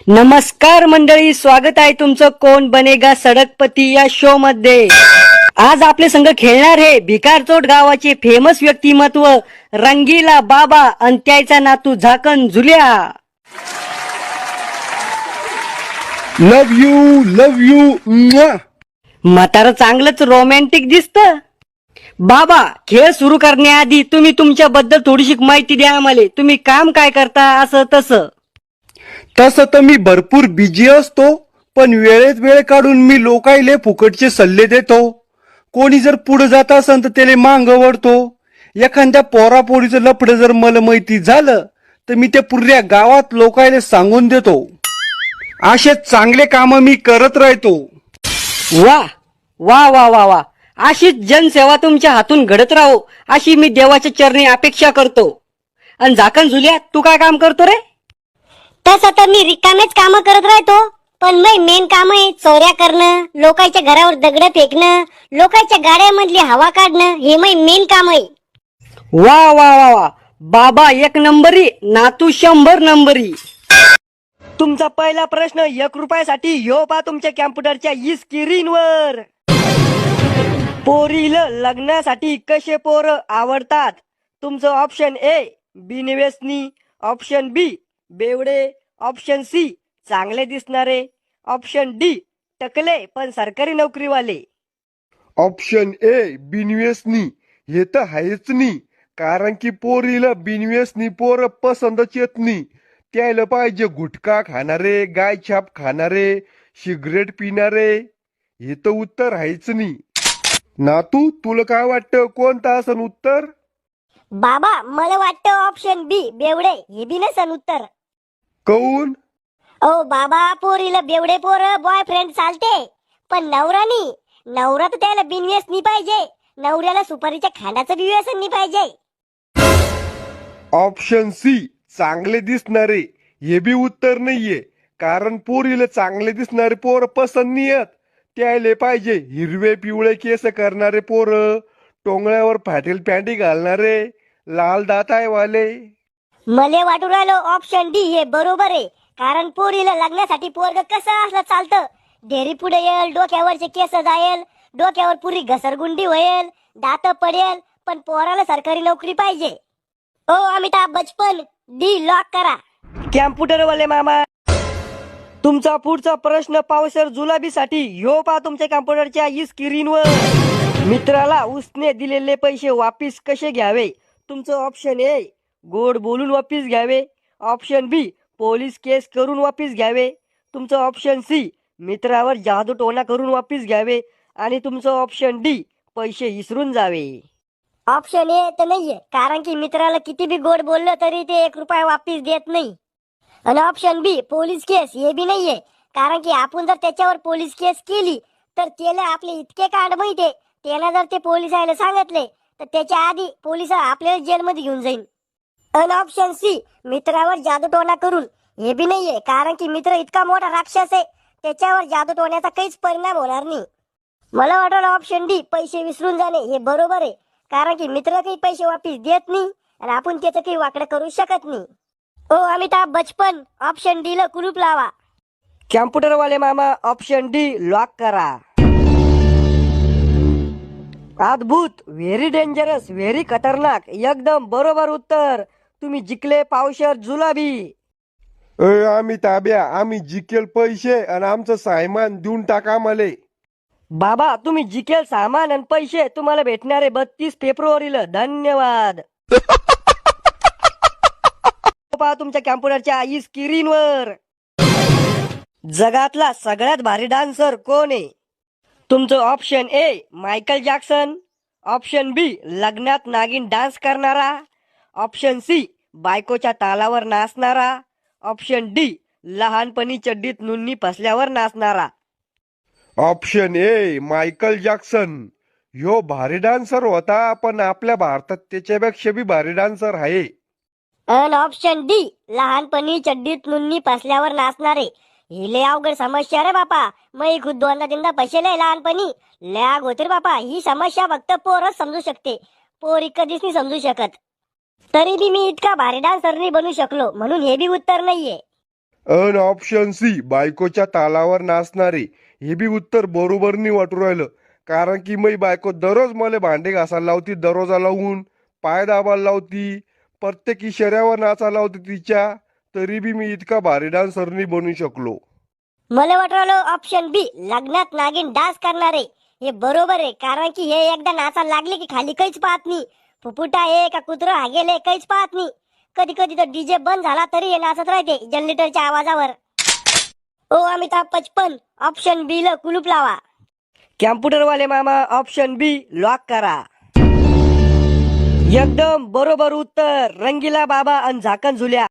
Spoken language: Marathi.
नमस्कार मंडळी, स्वागत आहे तुमचं कोण बनेगा सडकपती या शो मध्ये। आज आपले संघ खेळणार आहे भिकारचोट गावाचे फेमस व्यक्तिमत्व रंगीला बाबा आणि त्याचा नातू झाकण झुल्या। लव यू म्हातारं चांगलंच रोमॅन्टिक दिसतं। बाबा, खेळ सुरू करण्याआधी तुम्ही तुमच्याबद्दल थोडीशी माहिती द्या आम्हाला। तुम्ही काम काय करता असं तसं? तसं तर मी भरपूर बिझी असतो, पण वेळेत वेळ काढून मी लोकायले फुकटचे सल्ले देतो। कोणी जर पुढे जात असेल तर त्याला मांग वळतो। एखाद्या पोरापोरीचं लफडं जर मला माहिती झालं तर मी ते पुऱ्या गावात लोकायले सांगून देतो। असे चांगले काम मी करत राहतो। वा वा वा वा वा, अशीच जनसेवा तुमच्या हातून घडत राहो अशी मी देवाच्या चरणी अपेक्षा करतो। आणि झाकण झुल्या, तू काय काम करतो रे? तसं तर मी रिकामेच काम करत राहतो, पण मेन काम आहे चोऱ्या करणं, लोकांच्या घरावर दगड फेकणं, लोकांच्या गाड्यामधली हवा काढणं, हे मेन काम आहे। वा वा वा वा, बाबा एक नंबरी, नातू 100 नंबरी। तुमचा पहिला प्रश्न 1 रुपयासाठी ह्यो पा तुमच्या कॅम्प्युटरच्या स्क्रीनवर। पोरीला लग्नासाठी कसे पोर आवडतात? तुमचं ऑप्शन ए बिनव्यसनी, ऑप्शन बी बेवडे, ऑप्शन सी चांगले दिसणारे, ऑप्शन डी टकले पण सरकारी नोकरीवाले। ऑप्शन ए बिनव्यसनी, हे तर आहेच नाही, कारण की पोरीला बिनव्यसनी पोर पसंतच येत नाही। त्याला पाहिजे गुटखा खाणारे, गाय छाप खाणारे, सिगरेट पिणारे। हे तर उत्तर आहेच नाही। नातू, तुला काय वाटतं कोणतं असन उत्तर? बाबा, मला वाटतं ऑप्शन बी बेवडे हे बी नसन उत्तर। कौन? ओ बाबा, पोरीला बेवडे पोर बॉयफ्रेंड चालते, पण नवरा नाही। नवरा तर त्याला बिनव्यसनी पाहिजे, नवऱ्याला सुपारीच्या खाण्याचं बी व्यसन नाही पाहिजे। ऑप्शन सी चांगले दिसणारे, हे बी उत्तर नाहीये, कारण पोरीला चांगले दिसणारे पोर पसंत नाही येत। त्याले पाहिजे हिरवे पिवळे केस करणारे पोर, टोंगळ्यावर फाटेल पॅन्टी घालणारे, लाल दातायवाले। मले वाटू राहिलो ऑप्शन डी हे बरोबर आहे, कारण पोरीला लग्नासाठी पोरग कसं असलं चालतं, ढेरी पुढे येईल, डोक्यावरचे केस जायल, डोक्यावर पुरी घसरगुंडी होईल, दात पडेल, पण पोराला सरकारी नोकरी पाहिजे। ओ अमिताभ बच्चन, डी लॉक करा। कॅम्प्युटरवाले मामा, तुमचा पुढचा प्रश्न पावसर जुलाबीसाठी ह्यो पा तुमच्या कॅम्प्युटरच्या स्क्रीनवर। मित्राला उसने दिलेले पैसे वापिस कसे घ्यावे? तुमचं ऑप्शन ए गोड बोलून वापिस घ्यावे, ऑप्शन बी पोलीस केस करून वापिस घ्यावे, तुमचं ऑप्शन सी मित्रावर जादू टोना करून वापिस घ्यावे, आणि तुमचं ऑप्शन डी पैसे विसरून जावे। ऑप्शन ए तर नाहीये, कारण की मित्राला किती बी गोड बोललं तरी ते 1 रुपया वापिस देत नाही। आणि ऑप्शन बी पोलीस केस हे बी नाहीये, कारण की आपण जर त्याच्यावर पोलीस केस केली तर त्याला आपले इतके कार्ड माहितीये, त्याला जर ते पोलिसाला सांगितले तर त्याच्या आधी पोलिस आपल्याला जेलमध्ये घेऊन जाईल। आणि ऑप्शन सी मित्रावर जादूटोणा करून, हे बी नाहीये, कारण की मित्र इतका मोठा राक्षस आहे, त्याच्यावर जादूटोण्याचा काहीच परिणाम होणार नाही। मला वाटलं ऑप्शन डी पैसे विसरून जाणे हे बरोबर आहे, कारण की मित्र काही पैसे वापिस देत नाही आणि आपण त्याचं काही वाकडं करू शकत नाही। ओ अमिताभ बच्चन, ऑप्शन डी ला कुलूप लावा। कॅम्प्युटरवाले मामा, ऑप्शन डी लॉक करा। अद्भुत, व्हेरी डेंजरस, व्हेरी खतरनाक, एकदम बरोबर उत्तर। तुम्ही जिंकले पावशर जुलाबी। आम्ही ताब्या, आम्ही जिकेल पैसे आणि आमचं सामान देऊन टाका मले। बाबा, तुम्ही जिंकेल सामान आणि पैसे तुम्हाला भेटणारे 32 फेब्रुवारीला। धन्यवाद। पहा तुमच्या कॅम्प्युटरच्या स्क्रीनवर। जगातला सगळ्यात भारी डान्सर कोण आहे? तुमचं option A Michael Jackson, option B लग्नात नागिन डान्स करणारा, ऑप्शन सी बायकोच्या तालावर नाचणारा, ऑप्शन डी लहानपणी चड्डीत नुन्नी फसल्यावर नाचणारा। ऑप्शन ए मायकल जॅक्सन, ह्यो भारी डान्सर होता, पण आपल्या भारतात त्याच्यापेक्षा बी भारी डान्सर आहे। आणि ऑप्शन डी लहानपणी चड्डीत नुन्नी फसल्यावर नाचणारे। ही लय अवघड समस्या रे बापा, मी खुद 2दा-3दा फसेले लहानपणी, लय होते रे बापा। ही समस्या फक्त पोरच समजू शकते, पोरी कधीच नाही समजू शकत। तरी बी मी इतका भारी डान्सर नाही बनू शकलो, म्हणून हे बी उत्तर नाहीये। अन ऑप्शन सी बायकोच्या तालावर नाचणारे. हे बी उत्तर बरोबर नाही वाटू राहिलं. कारण की मी बायको दररोज मला भांडे घासायला लावती, दररोजा लावून पाय दाबायला लावती, प्रत्येक इशाऱ्यावर नाचायला लावती तिच्या. तरी बी मी इतका भारी डान्सर नाही बनू शकलो. मला वाटलं ऑप्शन बी लग्नात नागिन डान्स करणारे हे बरोबर आहे. कारण की हे एकदा नाचायला लागले की खाली काहीच पाहत नाही. फुफुटा आहे का कुत्र हागेले काहीच पाहत नाही. कधी कधी तर डीजे बंद झाला तरी हे नाचत राहते जनरेटरच्या आवाजावर. ओ अमिताभ बच्चन, ऑप्शन बी ला कुलूप लावा. कॅम्प्युटरवाले मामा ऑप्शन बी लॉक करा. एकदम बरोबर उत्तर. रंगीला बाबा आणि झाकण झुल्या.